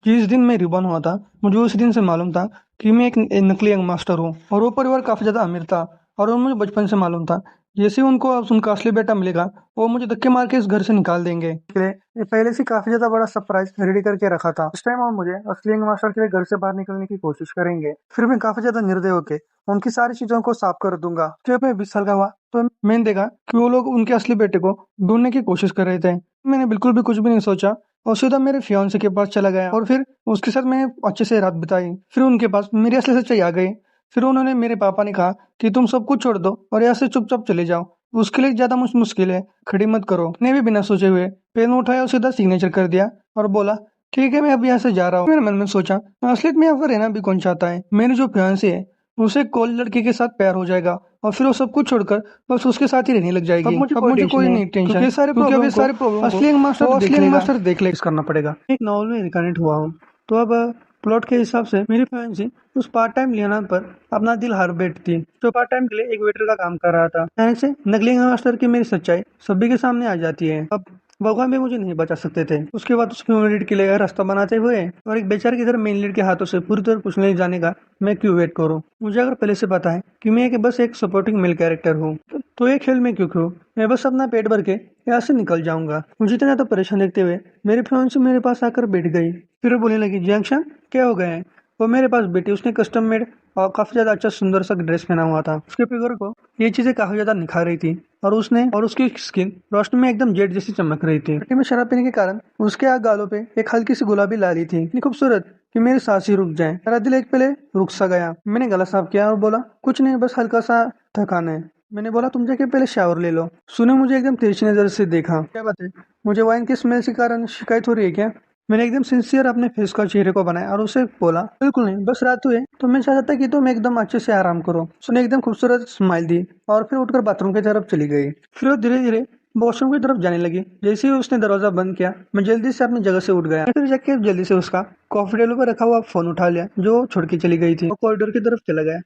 जिस दिन मैं रिबॉर्न हुआ था, मुझे उस दिन से मालूम था कि मैं एक नकली यंग मास्टर हूँ और वो परिवार काफ़ी ज़्यादा अमीर था और वो मुझे बचपन से मालूम था। जैसे ही उनको अब उनका असली बेटा मिलेगा, वो मुझे धक्के मार के इस घर से निकाल देंगे। इसलिए ये पहले से काफ़ी ज़्यादा बड़ा सरप्राइज रेडी करके रखा था। इस टाइम वो मुझे असली यंग मास्टर के लिए घर से बाहर निकलने की कोशिश करेंगे। फिर मैं काफ़ी ज़्यादा निर्दय होके उनकी सारी चीज़ों को साफ कर दूंगा। जब मैं 20 साल का हुआ, तो मैंने देखा कि वो लोग उनके असली बेटे को ढूंढने की कोशिश कर रहे थे। मैंने बिल्कुल भी कुछ भी नहीं सोचा और सीधा मेरे फियांसे के पास चला गया और फिर उसके साथ मैं अच्छे से रात बिताई। फिर उनके पास मेरी असली सच्चाई आ गई। फिर उन्होंने मेरे पापा ने कहा कि तुम सब कुछ छोड़ दो और यहाँ से चुपचाप चले जाओ। उसके लिए ज्यादा मुश्किल है, खड़ी मत करो। मैंने भी बिना सोचे हुए पेन उठाया और सीधा सिग्नेचर कर दिया और बोला ठीक है, मैं अब यहाँ से जा रहा हूँ। मेरे मन में सोचा, असलियत में यहाँ पर रहना भी कौन चाहता है। मेरी जो फियांसे है उसे कॉलेज लड़के के साथ प्यार हो जाएगा और फिर वो सब कुछ छोड़कर बस उसके साथ ही रहने लग जाएगी। अब मुझे कोई नहीं टेंशन, क्योंकि अब ये सारे प्रॉब्लम असली मास्टर देख लेगा, करना पड़ेगा। एक नॉवल में रिकनेक्ट हुआ हूँ, तो अब प्लॉट के हिसाब से मेरी फ्रेंड उस पार्ट टाइम लियाना पर अपना दिल हार बैठती, जो पार्ट टाइम के लिए एक वेटर का काम कर रहा था। अचानक से नकली मास्टर की मेरी सच्चाई सभी के सामने आ जाती है। अब भगवान भी मुझे नहीं बचा सकते थे। उसके बाद उसकी ह्यूमैनिटी के लिए रास्ता बनाते हुए और एक बेचारे की तरह मेन लीड के हाथों से पूरी तरह कुछ नहीं जाने का मैं क्यों वेट करूं। मुझे अगर पहले से पता है कि मैं बस एक सपोर्टिंग मेल कैरेक्टर हूँ, तो ये खेल में क्यों क्यों मैं बस अपना पेट भर के यहाँ से निकल जाऊंगा। मुझे इतना तो परेशान देखते हुए मेरी फ्रेंड मेरे पास आकर बैठ गई। फिर वो बोलने लगी, जंक्शन क्या हो गया है? वो मेरे पास बैठी, उसने कस्टम मेड और काफी ज्यादा अच्छा सुंदर सा ड्रेस पहना हुआ था। उसके फिगर को ये चीजें काफी ज्यादा निखार रही थी और उसकी स्किन रोशनी में एकदम जेड जैसी चमक रही थी। पार्टी में शराब पीने के कारण उसके गालों पे एक हल्की सी गुलाबी लाली थी, इतनी खूबसूरत कि मेरी सांस ही रुक जाए। मेरा दिल एक पहले रुक सा गया। मैंने गला साफ किया और बोला, कुछ नहीं, बस हल्का सा थकान है। मैंने बोला, तुम जाके पहले शावर ले लो। सुने मुझे एकदम तिरछी नजर से देखा। क्या बात है, मुझे वाइन की स्मेल के कारण शिकायत हो रही है क्या? मैंने एकदम सिंसियर अपने फेस का चेहरे को बनाया और उसे बोला, बिल्कुल नहीं, बस रात हुई है तो मैं चाहता था कि तुम एकदम अच्छे से आराम करो। उसने एकदम खूबसूरत स्माइल दी और फिर उठकर बाथरूम की तरफ चली गई। फिर वो धीरे धीरे वॉशरूम की तरफ जाने लगी। जैसे ही उसने दरवाजा बंद किया, मैं जल्दी से अपनी जगह से उठ गया। फिर जाके जल्दी से उसका कॉफी टेबल पर रखा हुआ फोन उठा लिया जो छोड़ के चली गई थी। वो कॉरिडोर की तरफ चला गया।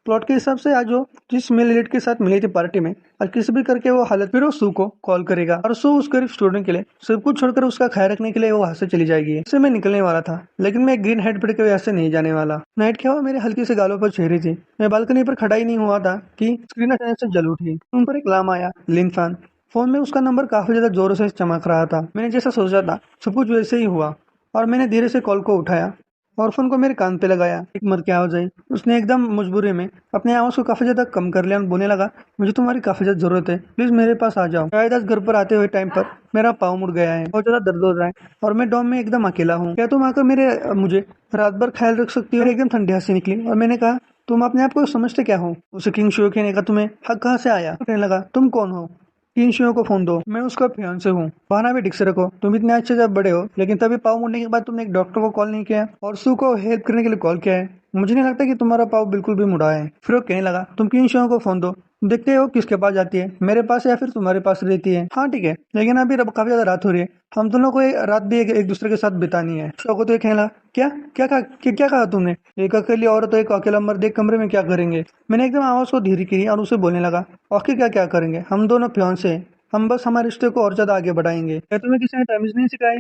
प्लॉट के हिसाब से आज वो जिस मेल लीड के साथ मिली थी पार्टी में, आज किसी भी करके वो हालत, फिर वो सू को कॉल करेगा और सू उस गरीब स्टूडेंट के लिए सब कुछ छोड़कर उसका ख्याल रखने के लिए वो वहां से चली जाएगी। इससे मैं निकलने वाला था, लेकिन मैं ग्रीन हेड पड़ के वजह से नहीं जाने वाला। नाइट क्या हुआ, मेरे हल्की से गालों पर चेहरी थी। मैं बालकनी पर खड़ा ही नहीं हुआ था कि स्क्रीन अचानक से जल उठी। उन पर एक लाम आया, लिन फैन। फोन में उसका नंबर काफी ज्यादा जोरों से चमक रहा था। मैंने जैसा सोचा था सब कुछ वैसे ही हुआ और मैंने धीरे से कॉल को उठाया और फोन को मेरे कान पे लगाया। एक मर की आवाज आई। उसने एकदम मजबूरी में अपने आवाज को काफी ज्यादा कम कर लिया और बोलने लगा, मुझे तुम्हारी काफी ज्यादा जरूरत है, प्लीज मेरे पास आ जाओ। शायद आज घर पर आते हुए टाइम पर मेरा पाँव मुड़ गया है, बहुत ज्यादा दर्द हो रहा है और मैं डॉम में एकदम अकेला हूँ। क्या तुम आकर मुझे रात भर ख्याल रख सकती हो? एकदम ठंडी हंसी निकली और मैंने कहा, तुम अपने आप को समझते क्या हो? उसे किंग शो कहने का तुम्हें हक कहाँ से आया? कहने लगा, तुम कौन हो? तीन शियों को फोन दो, मैं उसका फियांसे हूँ। बहाना भी ठीक से रखो, तुम इतने अच्छे जब बड़े हो, लेकिन तभी पाव मुड़ने के बाद तुमने एक डॉक्टर को कॉल नहीं किया और सू को हेल्प करने के लिए कॉल किया है। मुझे नहीं लगता कि तुम्हारा पाव बिल्कुल भी मुड़ा है। फिर वो कहने लगा, तुम किन शियों को फोन दो, देखते हो किसके पास जाती है, मेरे पास या फिर तुम्हारे पास रहती है। हाँ ठीक है, लेकिन अभी काफी ज्यादा रात हो रही है, हम दोनों को रात भी एक दूसरे के साथ बितानी है। शो को तो कहने लगा, क्या क्या कहा तुमने? एक अकेली औरत और एक अकेला मर्द एक कमरे में क्या करेंगे? मैंने एकदम आवाज को धीरे की और उसे बोलने लगा, आखिर क्या क्या करेंगे, हम दोनों फियांसे हैं, हम बस हमारे रिश्ते को और ज्यादा आगे बढ़ाएंगे। क्या तुम्हें किसी ने तमीज नहीं सिखाई?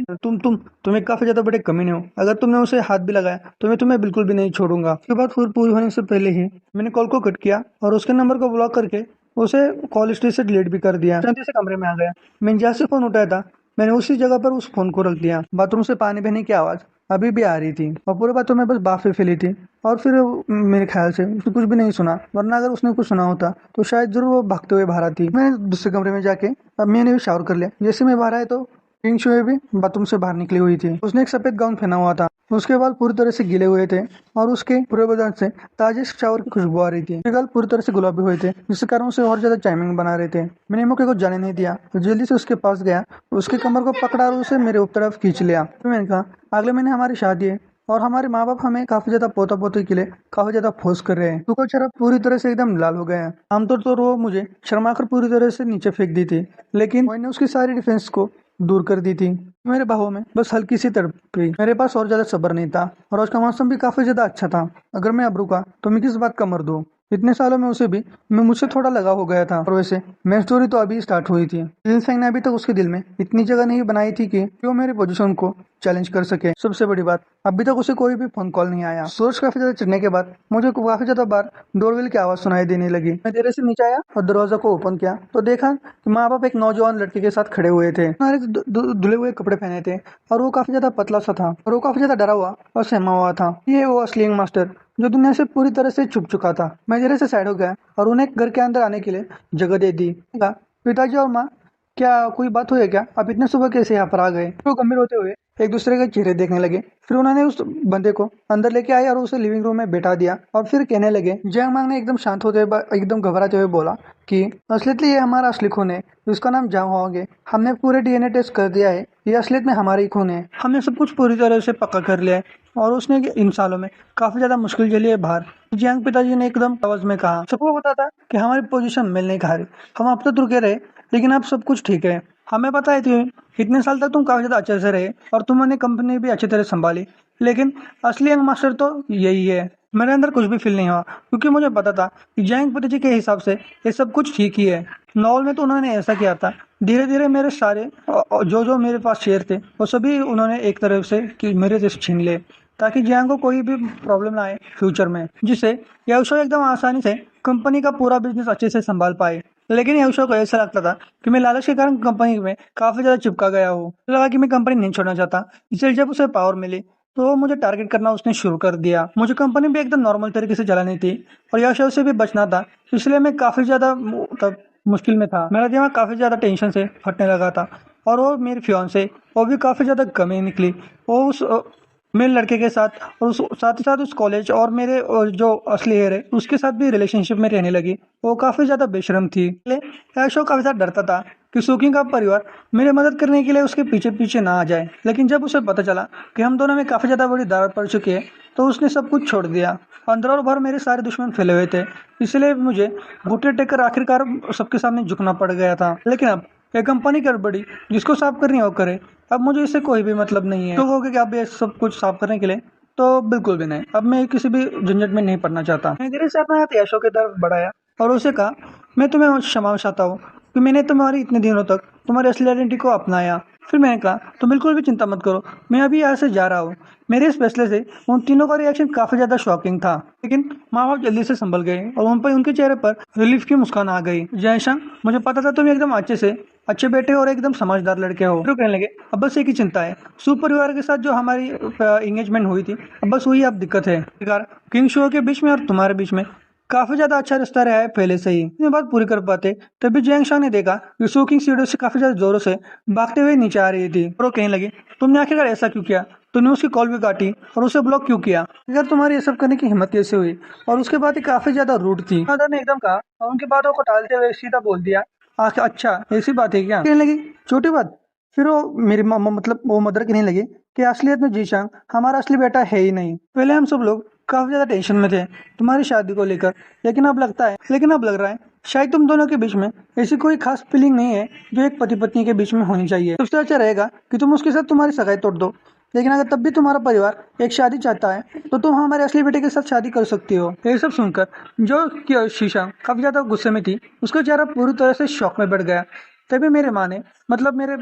तुम्हें काफी ज्यादा बड़े कमीने हो। अगर तुमने उसे हाथ भी लगाया तो मैं तुम्हें बिल्कुल भी नहीं छोड़ूंगा। उसके बाद फिर पूरी होने से पहले ही मैंने कॉल को कट किया और उसके नंबर को ब्लॉक करके उसे कॉल हिस्ट्री से डिलीट भी कर दिया। शांति से कमरे में आ गया। मैंने जहाँ से फोन उठाया था, मैंने उसी जगह पर उस फोन को रख दिया। बाथरूम से पानी बहने की आवाज अभी भी आ रही थी और पूरे बाथरूम में बस बाफे फैली थी और फिर मेरे ख्याल से उसने कुछ भी नहीं सुना, वरना अगर उसने कुछ सुना होता तो शायद जरूर वो भागते हुए बाहर आती। मैंने दूसरे कमरे में जाके अब मैंने भी शावर कर लिया। जैसे मैं बाहर आया तो किंग शुए भी बाथरूम से बाहर निकली हुई थी। उसने एक सफेद गाउन पहना हुआ था, उसके बाल पूरी तरह से गीले हुए थे और उसके पूरे बदन से ताजे शावर की खुशबू आ रही थी। उसके गाल पूरी तरह से गुलाबी हुए थे, जिसके कारण उसे और ज्यादा चाइमिंग बना रहे थे। मैंने मौके को जाने नहीं दिया तो जल्दी से उसके पास गया, उसके कमर को पकड़ा और उसे मेरे तरफ खींच लिया। तो मैंने कहा, अगले महीने हमारी शादी है और हमारे माँ बाप हमें काफी ज्यादा पोता पोती के लिए काफी ज्यादा फोर्स कर रहे हैं। तू को शराब पूरी तरह से एकदम लाल हो गया है। आमतौर तो वो मुझे शर्माकर पूरी तरह से नीचे फेंक दी थी, लेकिन मैंने उसकी सारी डिफेंस को दूर कर दी थी। मेरे बाहों में बस हल्की सी तड़प गई। मेरे पास और ज्यादा सब्र नहीं था और आज का मौसम भी काफी ज्यादा अच्छा था। अगर मैं अब रुका तो मैं किस बात का मर्द हूँ? इतने सालों में उसे भी मैं मुझसे थोड़ा लगा हो गया था। और वैसे मेरी स्टोरी तो अभी स्टार्ट हुई थी। ने अभी तक उसके दिल में इतनी जगह नहीं बनाई थी कि वो मेरे पोजीशन को चैलेंज कर सके। सबसे बड़ी बात, अभी तक उसे कोई भी फोन कॉल नहीं आया। सोच काफी ज्यादा चढ़ने के बाद मुझे काफी ज्यादा बार डोरबेल की आवाज सुनाई देने लगी। मैं धीरे से नीचे आया और दरवाजा को ओपन किया तो देखा कि माँ बाप एक नौजवान लड़के के साथ खड़े हुए थे। उन्होंने धुले हुए कपड़े पहने थे और वो काफी ज्यादा पतला सा था और वो काफी ज्यादा डरा हुआ और सहमा हुआ था। ये वो असली यंग मास्टर जो दुनिया से पूरी तरह से छुप चुका था। मैं धीरे से साइड हो गया और उन्हें घर के अंदर आने के लिए जगह दे दी। पिताजी और माँ, क्या कोई बात हुई है क्या? आप इतने सुबह कैसे यहाँ पर आ गए? वो गंभीर होते हुए एक दूसरे के चेहरे देखने लगे। फिर उन्होंने उस बंदे को अंदर लेके आए और उसे लिविंग रूम में बैठा दिया और फिर कहने लगे। जैंग मांग ने एकदम शांत होते हुए एकदम घबराते हुए बोला कि असलियतली ये हमारा असली खून है, इसका नाम जांग होंगे। हमने पूरे डीएनए टेस्ट कर दिया है, ये असलियत में हमारा ही खून है। हमने सब कुछ पूरी तरह से पक्का कर लिया है और उसने इन सालों में काफी ज्यादा मुश्किल झेली है बाहर। जियांग पिताजी ने एकदम आवाज में कहा। सबको पता था कि हमारी पोजीशन मिल नहीं खा रही, हम अब तक रुके रहे लेकिन अब सब कुछ ठीक है। हमें पता है कि इतने साल तक तुम काफी ज्यादा अच्छे से रहे और तुमने कंपनी भी अच्छी तरह संभाली, लेकिन असली यंग मास्टर तो यही है। मेरे अंदर कुछ भी फील नहीं हुआ क्योंकि मुझे पता था कि जैंग पिताजी के हिसाब से ये सब कुछ ठीक ही है। नॉवल में तो उन्होंने ऐसा किया था। धीरे धीरे मेरे सारे जो जो मेरे पास शेयर थे वो सभी उन्होंने एक तरफ से कि मेरे से छीन ले, ताकि जैंग को कोई भी प्रॉब्लम ना आए फ्यूचर में, जिससे यशो एकदम आसानी से कंपनी का पूरा बिजनेस अच्छे से संभाल पाए। लेकिन यशो को ऐसा लगता था कि मैं लालच के कारण कंपनी में काफी ज्यादा चिपका गया हूँ। लगा कि मैं कंपनी नहीं छोड़ना चाहता, इसलिए जब उसे पावर मिली तो मुझे टारगेट करना उसने शुरू कर दिया। मुझे कंपनी भी एकदम नॉर्मल तरीके से चलानी थी और यशो से भी बचना था, इसलिए मैं काफी ज्यादा तब मुश्किल में था। मेरा दिमाग काफी ज्यादा टेंशन से फटने लगा था और वो मेरी फियांसे वो भी काफी ज्यादा कमी निकली। वो उस मेरे लड़के के साथ और साथ ही साथ उस कॉलेज और मेरे जो असली हेयर है उसके साथ भी रिलेशनशिप में रहने लगी। वो काफी ज्यादा बेशर्म थी। ऐशो काफी ज्यादा डरता था कि सुकी का परिवार मेरी मदद करने के लिए उसके पीछे पीछे ना आ जाए, लेकिन जब उसे पता चला कि हम दोनों में काफी ज्यादा बड़ी दरार पड़ चुकी है तो उसने सब कुछ छोड़ दिया। अंदर और बाहर मेरे सारे दुश्मन फैले हुए थे, इसलिए मुझे घुटने टेक कर आखिरकार सबके सामने झुकना पड़ गया था। लेकिन अब ये कंपनी गड़बड़ी जिसको साफ करनी है वो करे, अब मुझे इससे कोई भी मतलब नहीं है। तो कहोगे कि अब ये सब कुछ साफ करने के लिए, तो बिल्कुल भी नहीं। अब मैं किसी भी झंझट में नहीं पड़ना चाहता। मैं धीरे से अपना हाथ यशो की तरफ बढ़ाया और उसे कहा, मैं तुम्हें क्षमा चाहता हूँ कि मैंने तुम्हारी इतने दिनों तक तुम्हारी असली आइडेंटिटी को अपनाया। फिर मैंने कहा, तुम बिल्कुल भी चिंता मत करो, मैं अभी यहाँ से जा रहा हूँ। मेरे इस फैसले से उन तीनों का रिएक्शन काफी ज्यादा शॉकिंग था, लेकिन माँ बाप जल्दी से संभल गए और उन पर उनके चेहरे पर रिलीफ की मुस्कान आ गई। जयशंक, मुझे पता था तुम एकदम अच्छे बेटे और एकदम समझदार लड़के हो। फिर कहने लगे, अब बस एक ही चिंता है, सुपर परिवार के साथ जो हमारी एंगेजमेंट हुई थी, अब बस वही अब दिक्कत है। किंग शो के बीच में और तुम्हारे बीच में काफी ज्यादा अच्छा रिश्ता रहा है पहले से ही। ये बात पूरी कर पाते तभी जैंगशांग ने देखा कि सू किंग सीढ़ियों से काफी ज्यादा जोरों से भागते हुए नीचे आ रही थी और वो कहने लगी, तुमने आखिरकार ऐसा क्यों किया? तुमने उसकी कॉल भी काटी और उसे ब्लॉक क्यों किया? अगर तुम्हारी ये सब करने की हिम्मत कैसे हुई? और उसके बाद ही काफी ज्यादा रूड थी। फादर ने एकदम कहा और उनकी बातों को टालते हुए सीधा बोल दिया, अच्छा ऐसी बात है क्या? कहने लगी, छोटी बात। फिर वो मेरी मतलब वो मदर कहने लगी कि असलियत में जीशांग हमारा असली बेटा है ही नहीं। पहले हम सब लोग काफी ज्यादा टेंशन में थे तुम्हारी शादी को लेकर, लेकिन अब लग रहा है शायद तुम दोनों के बीच में ऐसी कोई खास फीलिंग नहीं है जो एक पति पत्नी के बीच में होनी चाहिए। सबसे अच्छा रहेगा कि तुम उसके साथ तुम्हारी सगाई तोड़ दो, लेकिन अगर तब भी तुम्हारा परिवार एक शादी चाहता है तो तुम हमारे असली बेटे के साथ शादी कर सकती हो। ये सब सुनकर जो शीशा काफी ज्यादा गुस्से में थी, उसका चेहरा पूरी तरह से शॉक में बैठ गया। तभी मेरे माँ ने मतलब मेरे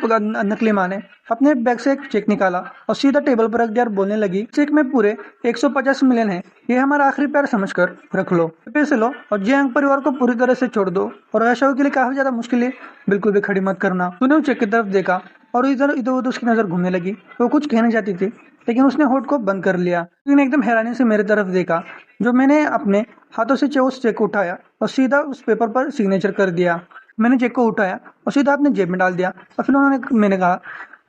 नकली माँ ने अपने बैग से एक चेक निकाला और सीधा टेबल पर रख दिया और बोलने लगी, चेक में पूरे 150 मिलियन है, ये हमारा आखिरी प्यार समझकर रख लो, पैसे लो और जियांग परिवार को पूरी तरह से छोड़ दो। और ऐशा के लिए काफी ज्यादा मुश्किल है, बिल्कुल भी खड़ी मत करना। तूने उस चेक की तरफ देखा और इधर इधर उधर उसकी नजर घूमने लगी। वो कुछ कहना चाहती थी लेकिन उसने होठ को बंद कर लिया। उसने एकदम हैरानी से मेरी तरफ देखा जो मैंने अपने हाथों से उस चेक को उठाया और सीधा उस पेपर पर सिग्नेचर कर दिया। मैंने चेक को उठाया और सीधा अपने जेब में डाल दिया और फिर मैंने कहा,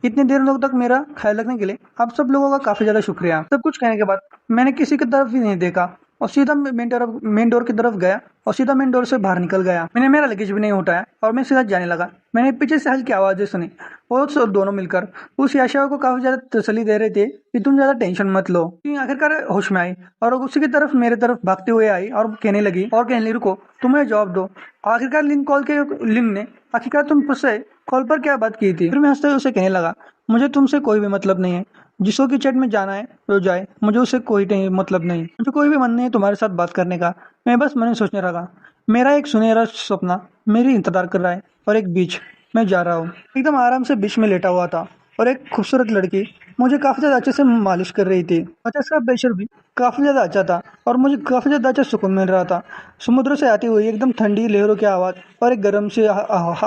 इतनी देर लोग तक मेरा ख्याल रखने के लिए आप सब लोगों का काफी ज्यादा शुक्रिया। सब कुछ कहने के बाद मैंने किसी की तरफ भी नहीं देखा और सीधा मेन डोर की तरफ गया और सीधा मेन डोर से बाहर निकल गया। मैंने मेरा लगेज भी नहीं उठाया और मैं सीधा जाने लगा। मैंने पीछे से हल्की आवाजें सुनी और दोनों मिलकर उस याशा को काफी ज्यादा तसल्ली दे रहे थे कि तुम ज्यादा टेंशन मत लो। आखिरकार होश में आई और उसी की तरफ मेरे तरफ भागते हुए आई और कहने लगी, रुको, तुम्हें जवाब दो। आखिरकार लिन ने आखिरकार तुमसे कॉल पर क्या बात की थी? फिर मैं हंसते हुए उसे कहने लगा, मुझे तुमसे कोई भी मतलब नहीं है, जिसको की चैट में जाना है तो जाए, मुझे उससे कोई मतलब नहीं। मुझे कोई भी मन नहीं है तुम्हारे साथ बात करने का। मैं बस मन सोचने लगा, मेरा एक सुनहरा सपना मेरी इंतजार कर रहा है और एक बीच मैं जा रहा हूँ। एकदम आराम से बीच में लेटा हुआ था और एक खूबसूरत लड़की मुझे काफ़ी ज़्यादा अच्छे से मालिश कर रही थी। अचानक का प्रेशर भी काफ़ी ज़्यादा अच्छा था और मुझे काफ़ी ज़्यादा अच्छा सुकून मिल रहा था। समुद्र से आती हुई एकदम ठंडी लहरों की आवाज़ और एक गर्म सी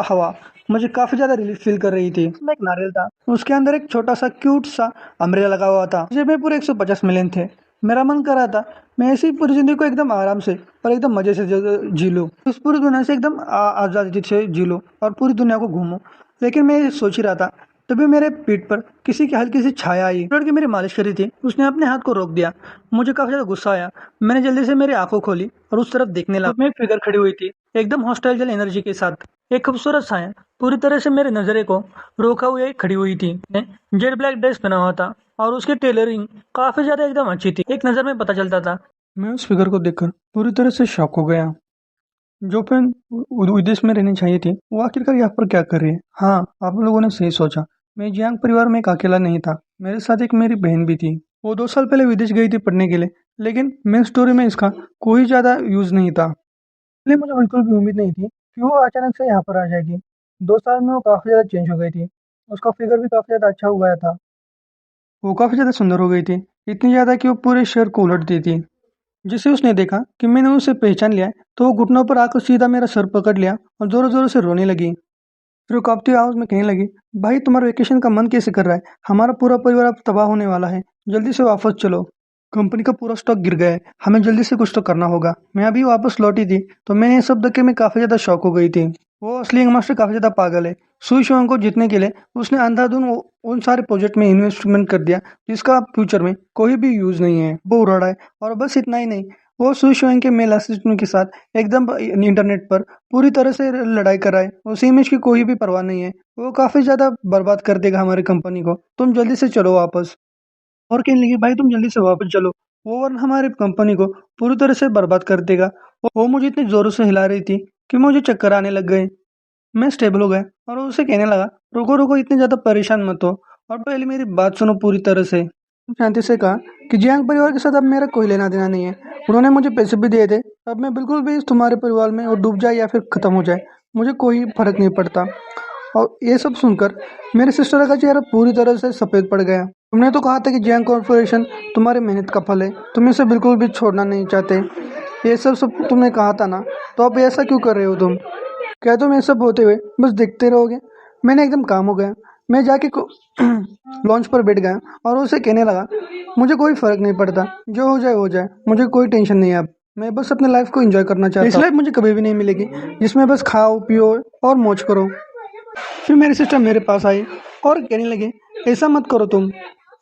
हवा मुझे काफ़ी ज़्यादा रिलीफ फील कर रही थी। उसमें एक नारियल था, उसके अंदर एक छोटा सा क्यूट सा अम्ब्रेला लगा हुआ था। मुझे में पूरे 150 मिलियन थे। मेरा मन कर रहा था मैं ऐसी पूरी जिंदगी को एकदम आराम से और एकदम मजे से जी लूँ, उस पूरी दुनिया से एकदम आज़ादी से जी लूँ और पूरी दुनिया को घूमूं। लेकिन मैं ये सोच ही रहा था, तभी मेरे पीठ पर किसी की हल्की सी छाया आई। लड़की मेरी मालिश करी थी, उसने अपने हाथ को रोक दिया। मुझे काफी ज्यादा गुस्सा आया। मैंने जल्दी से मेरी आंखों खोली और उस तरफ देखने लगा। मैं फिगर खड़ी हुई थी, एकदम हॉस्टाइल एनर्जी के साथ। एक खूबसूरत साया पूरी तरह से मेरे नजरे को रोका हुए खड़ी हुई थी। जेड ब्लैक ड्रेस पहना हुआ था और उसकी टेलरिंग काफी ज्यादा एकदम अच्छी थी, एक नजर में पता चलता था। मैं उस फिगर को देखकर पूरी तरह से शॉक हो गया। जो पेन विदेश में रहनी चाहिए थी वो आखिरकार यहाँ पर क्या कर रही है। हाँ, आप लोगों ने सही सोचा। मैं जियांग परिवार में एक अकेला नहीं था, मेरे साथ एक मेरी बहन भी थी। वो 2 साल पहले विदेश गई थी पढ़ने के लिए, लेकिन मेन स्टोरी में इसका कोई ज्यादा यूज नहीं था। इसलिए मुझे बिल्कुल भी उम्मीद नहीं थी कि वो अचानक से यहाँ पर आ जाएगी। 2 साल में वो काफी ज्यादा चेंज हो गई थी। उसका फिगर भी काफी ज्यादा अच्छा हुआ था। वो काफी ज्यादा सुंदर हो गई थी, इतनी ज्यादा कि वो पूरे शहर को उलट दी थी। जिसे उसने देखा कि मैंने उसे पहचान लिया तो वो घुटनों पर आकर सीधा मेरा सर पकड़ लिया और जोरों जोरों से रोने लगी। फिर वो कांपती आवाज में कहने लगी, भाई तुम्हारा वेकेशन का मन कैसे कर रहा है? हमारा पूरा परिवार अब तबाह होने वाला है, जल्दी से वापस चलो। कंपनी का पूरा स्टॉक गिर गया है, हमें जल्दी से कुछ तो करना होगा। मैं अभी वापस लौटी थी तो मैंने ये सब देख के मैं काफी ज्यादा शॉक हो गई थी। वो असली मास्टर काफी ज्यादा पागल है। सुई शोंग को जीतने के लिए उसने अंधाधुन उन सारे प्रोजेक्ट में इन्वेस्टमेंट कर दिया जिसका फ्यूचर में कोई भी यूज नहीं है, वो उड़ा है। और बस इतना ही नहीं, वो सुई शोंग के मेल असिस्टेंट के साथ एकदम इंटरनेट पर पूरी तरह से लड़ाई कर रहा है। उस इमेज की कोई भी परवाह नहीं है। वो काफी ज्यादा बर्बाद कर देगा हमारी कंपनी को। तुम जल्दी से चलो वापस। और कहने लगी, भाई तुम जल्दी से वापस चलो, वो वरना हमारी कंपनी को पूरी तरह से बर्बाद कर देगा। वो मुझे इतनी जोरों से हिला रही थी कि मुझे चक्कर आने लग गए। मैं स्टेबल हो गया और उसे कहने लगा, रुको रुको, इतने ज्यादा परेशान मत हो और पहले मेरी बात सुनो पूरी तरह से। शांति से कहा कि जियांग परिवार के साथ अब मेरा कोई लेना देना नहीं है। उन्होंने मुझे पैसे भी दिए थे। अब मैं बिल्कुल भी इस तुम्हारे परिवार में और डूब जाए या फिर खत्म हो जाए, मुझे कोई फर्क नहीं पड़ता। और ये सब सुनकर मेरे सिस्टर का चेहरा पूरी तरह से सफेद पड़ गया। तुमने तो कहा था कि जियांग कॉर्पोरेशन तुम्हारी मेहनत का फल है, तुम इसे बिल्कुल भी छोड़ना नहीं चाहते। ये सब तुमने कहा था ना, तो अब ऐसा क्यों कर रहे हो तुम? क्या तुम ये सब होते हुए बस देखते रहोगे? मैंने एकदम काम हो गया। मैं जाके लॉन्च पर बैठ गया और उसे कहने लगा, मुझे कोई फर्क नहीं पड़ता, जो हो जाए, मुझे कोई टेंशन नहीं है। अब मैं बस अपने लाइफ को एंजॉय करना चाहता हूँ। इस लाइफ मुझे कभी भी नहीं मिलेगी जिसमें बस खाओ पियो और मौज करो। फिर मेरी सिस्टर मेरे पास आई और कहने लगे, ऐसा मत करो तुम।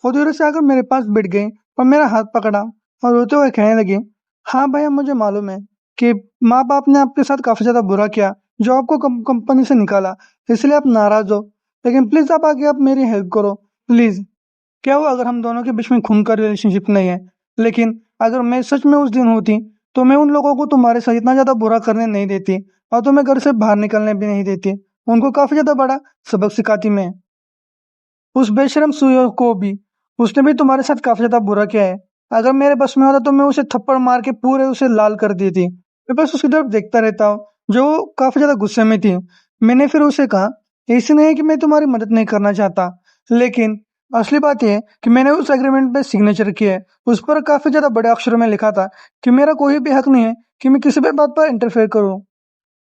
और दूर से आकर मेरे पास बैठ गई और मेरा हाथ पकड़ा और रोते हुए कहने लगे, हाँ भैया, मुझे मालूम है कि माँ बाप ने आपके साथ काफी ज्यादा बुरा किया, जो आपको कंपनी से निकाला, इसलिए आप नाराज हो। लेकिन प्लीज आप आगे आप मेरी हेल्प करो, प्लीज। क्या हुआ अगर हम दोनों के बीच में खून का रिलेशनशिप नहीं है, लेकिन अगर मैं सच में उस दिन होती तो मैं उन लोगों को तुम्हारे साथ इतना ज्यादा बुरा करने नहीं देती और तुम्हें घर से बाहर निकलने भी नहीं देती। उनको काफी ज्यादा बड़ा सबक सिखाती मैं। उस बेशरम सुयो को भी, उसने भी तुम्हारे साथ काफी ज्यादा बुरा किया है। अगर मेरे बस में होता तो मैं उसे थप्पड़ मार के पूरे उसे लाल कर दी थी। मैं बस उसकी तरफ देखता रहता हूँ, जो काफी ज्यादा गुस्से में थी। मैंने फिर उसे कहा, ऐसे नहीं है कि मैं तुम्हारी मदद नहीं करना चाहता, लेकिन असली बात यह है कि मैंने उस एग्रीमेंट पे सिग्नेचर किया है। उस पर काफी ज्यादा बड़े अक्षरों में लिखा था कि मेरा कोई भी हक नहीं है कि मैं किसी भी बात पर इंटरफेयर करूँ।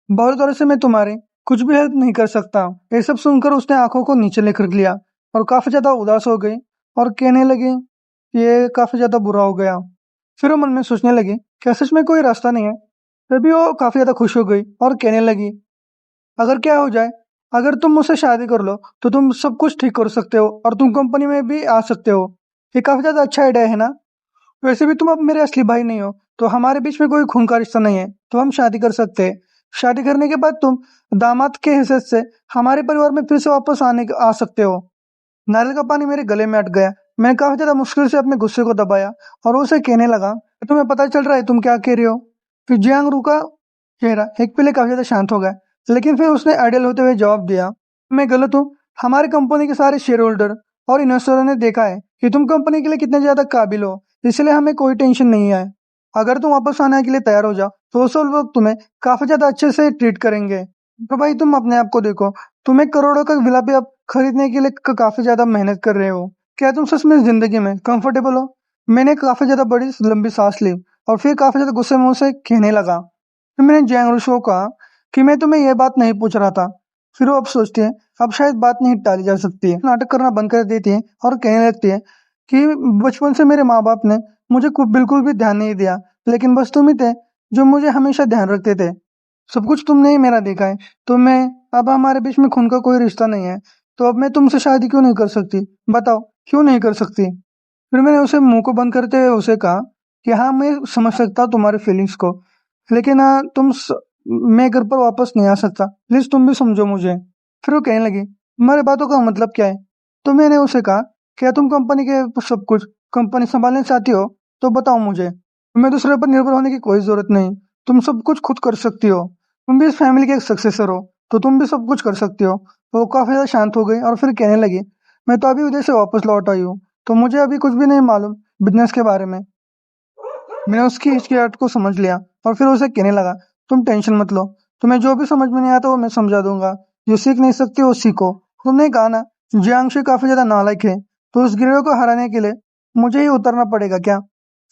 बहुत तरह से मैं तुम्हारी कुछ भी हेल्प नहीं कर सकता। ये सब सुनकर उसने आंखों को नीचे लेकर लिया और काफी ज्यादा उदास हो गई और कहने लगी, ये काफी ज्यादा बुरा हो गया। फिर वो मन में सोचने लगी, क्या सच में कोई रास्ता नहीं है? तभी वो काफी ज्यादा खुश हो गई और कहने लगी, अगर क्या हो जाए, अगर तुम मुझसे शादी कर लो तो तुम सब कुछ ठीक कर सकते हो और तुम कंपनी में भी आ सकते हो। ये काफी ज्यादा अच्छा आइडिया है ना? वैसे भी तुम अब मेरे असली भाई नहीं हो, तो हमारे बीच में कोई खून का रिश्ता नहीं है, तो हम शादी कर सकते हैं। शादी करने के बाद तुम दामाद के हैसियत से हमारे परिवार में फिर से वापस आ सकते हो। नारियल का पानी मेरे गले में अट गया। मैंने काफी ज्यादा मुश्किल से अपने गुस्से को दबाया और उसे कहने लगा, तुम्हें पता चल रहा है तुम क्या कह रही हो? फिर जियांग रू का चेहरा एक पहले काफी ज्यादा शांत हो गया, लेकिन फिर उसने आइडियल होते हुए जवाब दिया, मैं गलत हूँ। हमारी कंपनी के सारे शेयर होल्डर और इन्वेस्टरों ने देखा है कि तुम कंपनी के लिए कितने ज्यादा काबिल हो, इसलिए हमें कोई टेंशन नहीं है। अगर तुम वापस आने के लिए तैयार हो जाओ तो सब लोग तुम्हें काफी ज्यादा अच्छे से ट्रीट करेंगे। तो भाई तुम अपने आप को देखो, तुम 1 करोड़ का विला भी अब खरीदने के लिए काफी ज्यादा मेहनत कर रहे हो। क्या तुम सच में जिंदगी में कंफर्टेबल हो? मैंने काफी ज्यादा बड़ी लंबी सांस ली और फिर काफी ज्यादा गुस्से में उसे कहने लगा। फिर मैंने जैंग रुशो को कहा कि मैं तुम्हें यह बात नहीं पूछ रहा था। फिर वो अब सोचती है अब शायद बात नहीं टाली जा सकती है, नाटक करना बंद कर देती है और कहने लगती है कि बचपन से मेरे माँ बाप ने मुझे बिल्कुल भी ध्यान नहीं दिया, लेकिन बस तुम ही थे जो मुझे हमेशा ध्यान रखते थे। सब कुछ तुमने ही मेरा देखा है, तो मैं अब हमारे बीच में खून का कोई रिश्ता नहीं है, तो अब मैं तुमसे शादी क्यों नहीं कर सकती? बताओ क्यों नहीं कर सकती? फिर मैंने उसे मुंह को बंद करते हुए उसे कहा कि हाँ, मैं समझ सकता हूँ तुम्हारे फीलिंग्स को, लेकिन मैं घर पर वापस नहीं आ सकता, प्लीज तुम भी समझो मुझे। फिर वो कहने लगी तुम्हारे बातों का मतलब क्या है? तो मैंने उसे कहा क्या तुम कंपनी के सब कुछ कंपनी संभालना चाहती हो? तो बताओ मुझे, तुम्हें दूसरे पर निर्भर होने की कोई जरूरत नहीं, तुम सब कुछ खुद कर सकती हो, तुम भी इस फैमिली के एक सक्सेसर हो, तो तुम भी सब कुछ कर सकती हो। तो वो काफी ज्यादा शांत हो गई और फिर कहने लगी मैं तो अभी उधर से वापस लौट आई हूँ, तो मुझे अभी कुछ भी नहीं मालूम बिजनेस के बारे में। मैंने उसकी हिचकिचाहट को समझ लिया और फिर उसे कहने लगा तुम टेंशन मत लो, तुम्हें जो भी समझ में नहीं आता वो मैं समझा दूंगा, जो सीख नहीं सकती वो सीखो। तुमने कहा ना जियांशु काफी ज्यादा नालायक है, तो उस गिरोह को हराने के लिए मुझे ही उतरना पड़ेगा क्या?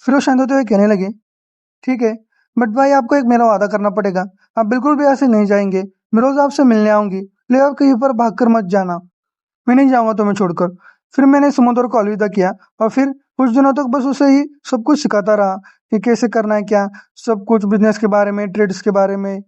फिर वो शांत होते हुए कहने लगे ठीक है, बट भाई आपको एक मेरा वादा करना पड़ेगा, आप बिल्कुल भी ऐसे नहीं जाएंगे, मैं रोज आपसे मिलने आऊंगी, ले आप कहीं पर भाग कर मत जाना। मैं नहीं जाऊंगा तुम्हें छोड़कर। फिर मैंने समुद्र को अलविदा किया और फिर कुछ दिनों तक बस उसे ही सब कुछ सिखाता रहा कि कैसे करना है क्या, सब कुछ बिजनेस के बारे में, ट्रेड्स के बारे में,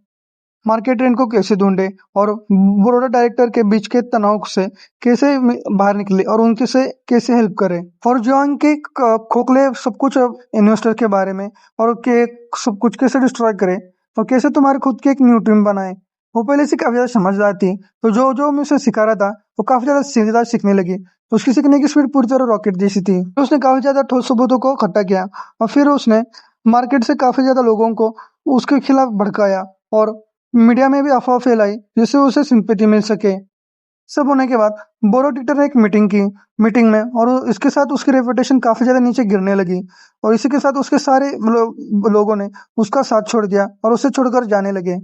मार्केट ट्रेंड को कैसे ढूंढे और बोर्ड ऑफ डायरेक्टर के बीच के तनाव से कैसे बाहर निकले और उनके से कैसे हेल्प करे, और जो उनके खोखले सब कुछ इन्वेस्टर के बारे में, और के सब कुछ कैसे डिस्ट्रॉय करे और कैसे तुम्हारे खुद की एक न्यू टीम बनाए। वो पहले से काफी ज्यादा समझदार थी, तो जो जो मैं उसे सिखा रहा था वो काफी ज्यादा सीधा सीखने लगी। तो उसकी सीखने की स्पीड पूरी तरह रॉकेट जैसी थी। तो उसने काफी ज्यादा ठोस सबूतों को इकट्ठा किया और फिर उसने मार्केट से काफी ज्यादा लोगों को उसके खिलाफ भड़काया और मीडिया में भी अफवाह फैलाई जिससे उसे सिंपैथी मिल सके। सब होने के बाद बोरो डिक्टर ने एक मीटिंग की, मीटिंग में, और इसके साथ उसकी रेपुटेशन काफी ज्यादा नीचे गिरने लगी और इसी के साथ उसके सारे लोगों ने उसका साथ छोड़ दिया और उसे छोड़कर जाने लगे।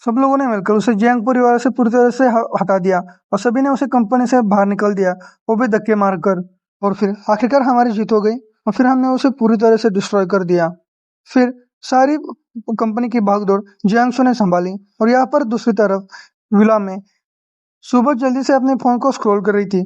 सब लोगों ने मिलकर उसे जियांग परिवार से पूरी तरह से हटा दिया और सभी ने उसे कंपनी से बाहर निकल दिया, वो भी धक्के मारकर। और फिर आखिरकार हमारी जीत हो गई और फिर हमने उसे पूरी तरह से डिस्ट्रॉय कर दिया। फिर सारी कंपनी की भागदौड़ जियांगशु ने संभाली और यहाँ पर दूसरी तरफ विला में सुबह जल्दी से अपने फोन को स्क्रॉल कर रही थी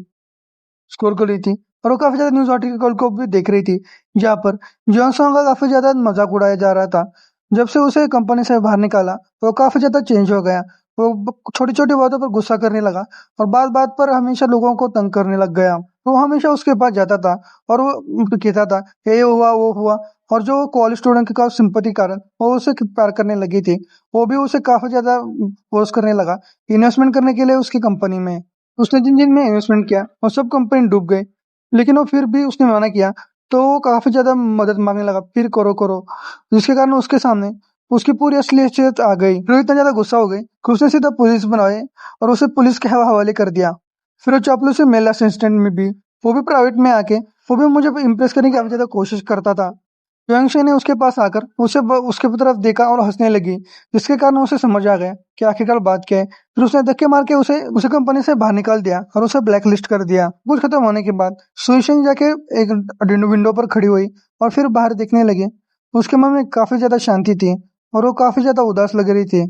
और वो काफी ज्यादा न्यूज आर्टिकल को भी देख रही थी जहाँ पर जियांगशु का काफी ज्यादा मजाक उड़ाया जा रहा था। जब से उसे कंपनी से बाहर निकाला वो काफी ज्यादा चेंज हो गया। वो छोटी छोटी बातों पर गुस्सा करने लगा और बात बात पर हमेशा लोगों को तंग करने लग गया। वो हमेशा उसके पास जाता था और वो कहता था ये हुआ वो हुआ, और जो कॉलेज स्टूडेंट का सिंपैथी कारण वो उसे प्यार करने लगी थी, वो भी उसे काफी ज्यादा फोर्स करने लगा इन्वेस्टमेंट करने के लिए उसकी कंपनी में। उसने जिन जिन में इन्वेस्टमेंट किया और सब कंपनी डूब गई, लेकिन वो फिर भी उसने मना किया, तो वो काफी ज्यादा मदद मांगने लगा फिर करो करो, जिसके कारण उसके सामने उसकी पूरी असलियत आ गई। फिर वो इतना ज्यादा गुस्सा हो गई कि उसने सीधा पुलिस बनाए और उसे पुलिस के हवाले कर दिया। फिर वो चापलूसी मेल असिस्टेंट में भी, वो भी प्राइवेट में आके वो भी मुझे इम्प्रेस करने की काफी ज्यादा कोशिश करता था। युवांशी ने उसके पास आकर उसके तरफ देखा और हंसने लगी, जिसके कारण उसे समझ आ गया कि आखिरकार बात क्या है। फिर उसने धक्के मार के उसे उसे कंपनी से बाहर निकाल दिया और उसे ब्लैक लिस्ट कर दिया। कुछ खत्म होने के बाद सुइशिंग जाके एक विंडो पर खड़ी हुई और फिर बाहर देखने लगी। उसके मन में काफी ज्यादा शांति थी और वो काफी ज्यादा उदास लग रही थी।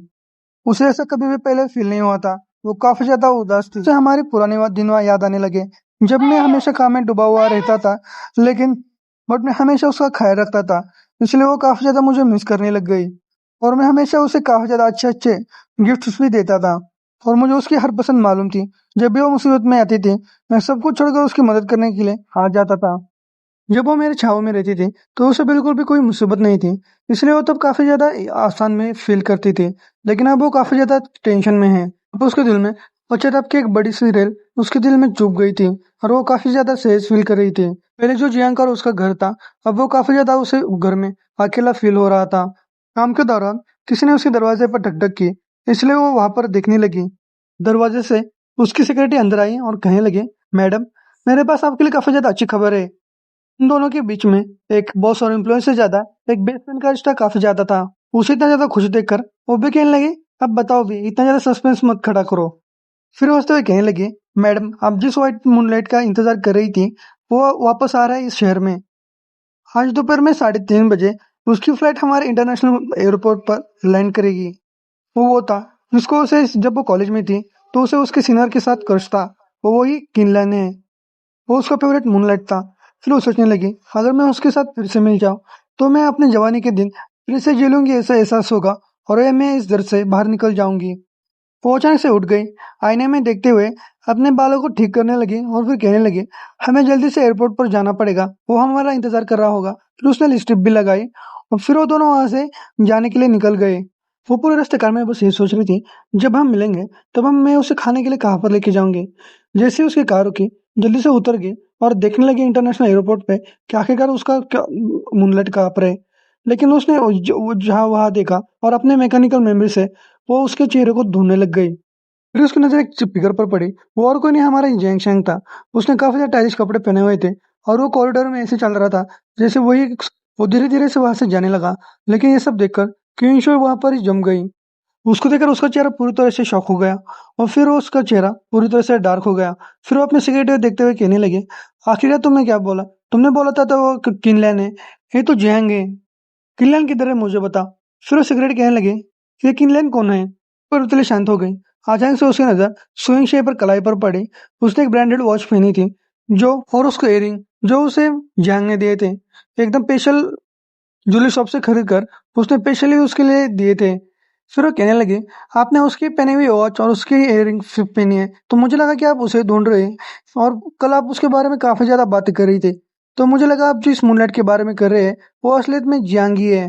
उसे ऐसा कभी भी पहले फील नहीं हुआ था। वो काफी ज्यादा उदास थी। उसे हमारी पुरानी दिन याद आने लगे जब मैं हमेशा काम में डूबा हुआ रहता था, लेकिन बट मैं हमेशा उसका ख्याल रखता था, इसलिए वो काफी ज्यादा मुझे मिस करने लग गई। और मैं हमेशा उसे काफी ज्यादा अच्छे अच्छे गिफ्ट्स भी देता था और मुझे उसकी हर पसंद मालूम थी। जब भी वो मुसीबत में आती थी मैं सब कुछ छोड़कर उसकी मदद करने के लिए आ जाता था। जब वो मेरे छाव में रहती थी तो उसे बिल्कुल भी कोई मुसीबत नहीं थी, इसलिए वो तब काफी ज्यादा आसान में फील करती थी। लेकिन अब वो काफी ज्यादा टेंशन में है। अब उसके दिल में पश्चाताप की एक बड़ी सी रेल उसके दिल में चुभ गई थी और वो काफी ज्यादा सहज फील कर रही थी। पहले जो जियांग और उसका घर था, अब वो काफी ज्यादा उसे घर में अकेला फील हो रहा था। काम के दौरान किसी ने उसके दरवाजे पर ठक ठक की, इसलिए वो वहां पर देखने लगी। दरवाजे से उसकी सेक्रेटरी अंदर आई और कहने लगे मैडम, मेरे पास आपके लिए काफी ज्यादा अच्छी खबर है। उन दोनों के बीच में एक बॉस और एम्प्लॉय से ज्यादा एक बेस्ट फ्रेंड का रिश्ता काफी ज्यादा था। उसे इतना ज्यादा खुश देखकर वो भी कहने लगे अब बताओ भी, इतना ज्यादा सस्पेंस मत खड़ा करो। फिर हंसते हुए कहने लगे मैडम, आप जिस व्हाइट मूनलाइट का इंतजार कर रही थी वो वापस आ रहा है इस शहर में। आज दोपहर में 3:30 बजे उसकी फ्लाइट हमारे इंटरनेशनल एयरपोर्ट पर लैंड करेगी। वो था जिसको उसे जब वो कॉलेज में थी तो उसे उसके सीनियर के साथ क्रश था। वो वही किनलन है। वो उसका फेवरेट मूनलाइट था। फिर वो सोचने लगी, अगर मैं उसके साथ फिर से मिल जाऊं तो मैं अपने जवानी के दिन फिर से जी लूंगी, ऐसा एहसास होगा और मैं इस दर से बाहर निकल जाऊंगी। वो अचानक से उठ गई, आईने में देखते हुए अपने बालों को ठीक करने लगी और फिर कहने लगी, हमें जल्दी से एयरपोर्ट पर जाना पड़ेगा, वो हमारा इंतजार कर रहा होगा। फिर उसने लिपस्टिक भी लगाई और फिर वो दोनों वहां से जाने के लिए निकल गए। वो पूरे रास्ते कार में बस ये सोच रही थी, जब हम मिलेंगे तब मैं उसे खाने के लिए कहाँ पर लेके जाऊंगी। जैसे ही उसकी कार रुकी, जल्दी से उतर गई और देखने लगी इंटरनेशनल एयरपोर्ट पे कि आखिरकार उसका क्या मूनलाइट कहाँ पर है। लेकिन उसने वो जहाँ वहाँ देखा और अपने मैकेनिकल मेमोरी से वो उसके चेहरे को ढूंढने लग गई। फिर उसकी नजर एक फिगर पर पड़ी। वो और कोई नहीं, हमारा जैंग शैंग था। उसने काफी ज्यादा स्टाइलिश कपड़े पहने हुए थे और वो कॉरिडोर में ऐसे चल रहा था जैसे वही। वो धीरे धीरे से वहां से जाने लगा, लेकिन ये सब देखकर क्वींशो वहां पर ही जम गई। उसको देखकर उसका चेहरा पूरी तरह से शॉक हो गया और फिर उसका चेहरा पूरी तरह से डार्क हो गया। फिर वो अपने सिगरेट देखते हुए कहने लगे, आखिर तुमने क्या बोला? तुमने बोला था तो वो किनलैन है, ये तो जैंग है। किनलैन किधर है मुझे बता। फिर वो सिगरेट कहने लगे, ये किनलैन कौन है? पर उतले शांत हो गई। अचानक से उसकी नजर स्विंग शेप पर कलाई पर पड़ी। उसने एक ब्रांडेड वॉच पहनी थी जो, और उसके इयरिंग जो उसे जैंग ने दिए थे, एकदम स्पेशल ज्वेलरी शॉप से खरीद कर उसने स्पेशली उसके लिए दिए थे। फिर वो कहने लगे, आपने उसकी पहनी हुई वॉच और उसकी इयरिंग पहनी है तो मुझे लगा कि आप उसे ढूंढ रहे हैं, और कल आप उसके बारे में काफी ज्यादा बातें कर रही थी, तो मुझे लगा आप जो इस मूनलाइट के बारे में कर रहे हैं वो असलियत में जियांगी है।